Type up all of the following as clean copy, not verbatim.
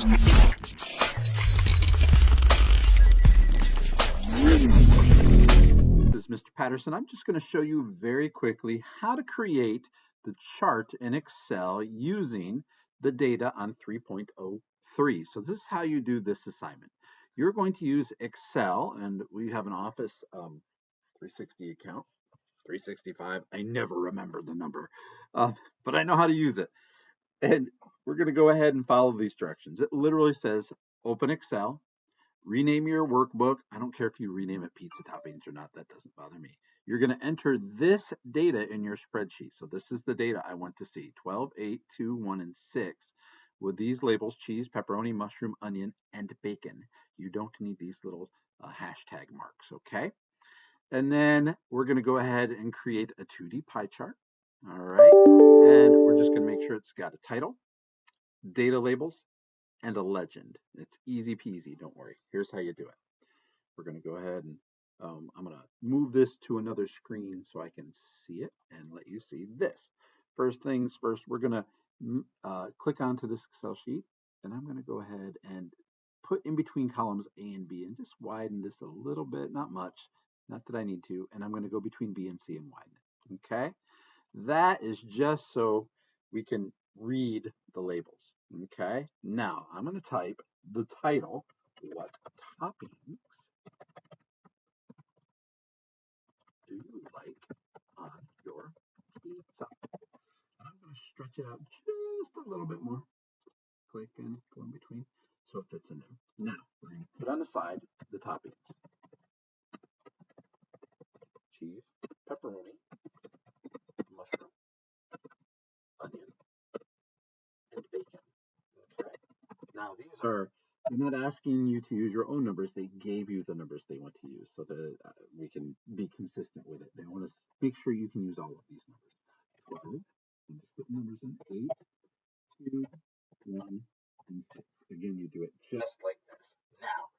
This is Mr. Patterson. I'm just going to show you very quickly how to create the chart in Excel using the data on 3.03. So this is how you do this assignment. You're going to use Excel, and we have an Office 360 account, 365. I never remember the number, but I know how to use it. And we're going to go ahead and follow these directions. It literally says open Excel. Rename your workbook. I don't care if you rename it pizza toppings or not. That doesn't bother me. You're going to enter this data in your spreadsheet. So this is the data I want to see. 12, 8, 2, 1, and 6 with these labels: cheese, pepperoni, mushroom, onion, and bacon. You don't need these little hashtag marks, okay? And then we're going to go ahead and create a 2D pie chart. All right. And we're just going to make sure it's got a title, data labels, and a legend. It's easy peasy, don't worry. Here's how you do it. We're going to go ahead and I'm going to move this to another screen so I can see it and let you see this. First things first, we're going to click onto this Excel sheet, and I'm going to go ahead and put in between columns A and B and just widen this a little bit, not much, not that I need to, and I'm going to go between B and C and widen it, okay? That is just so we can read the labels. Okay, now I'm going to type the title, what toppings do you like on your pizza? And I'm going to stretch it out just a little bit more. Click and go in between so it fits in there. Now, we're going to put on the side the toppings. Cheese, pepperoni, mushroom, onion, and bacon. Okay. Now these are, they're not asking you to use your own numbers. They gave you the numbers they want to use so that we can be consistent with it. They want to make sure you can use all of these numbers. 12, and just put numbers in 8, 2, 1, and 6. Again, you do it just like this. Now,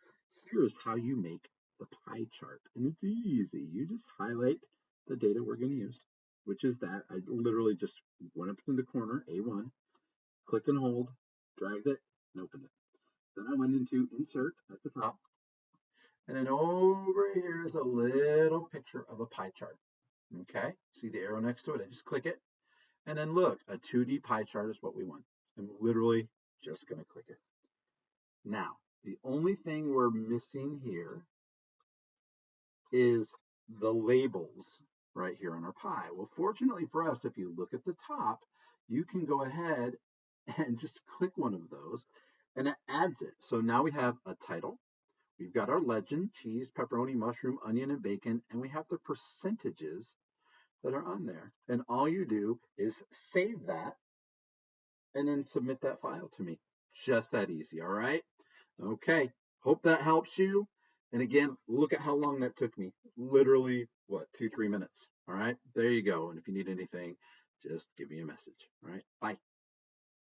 here's how you make the pie chart. And it's easy. You just highlight the data we're going to use, which is that. I literally just went up in the corner, A1, click and hold, dragged it, and opened it. Then I went into insert at the top. And then over here is a little picture of a pie chart. Okay, see the arrow next to it? I just click it. And then look, a 2D pie chart is what we want. I'm literally just going to click it. Now, the only thing we're missing here is the labels right here on our pie. Well, fortunately for us, if you look at the top, you can go ahead and just click one of those and it adds it. So now we have a title. We've got our legend: cheese, pepperoni, mushroom, onion, and bacon, and we have the percentages that are on there. And all you do is save that and then submit that file to me. Just that easy, all right? Okay, hope that helps you. And again, look at how long that took me. Literally, what, 2-3 minutes, all right? There you go. And if you need anything, just give me a message, all right? Bye.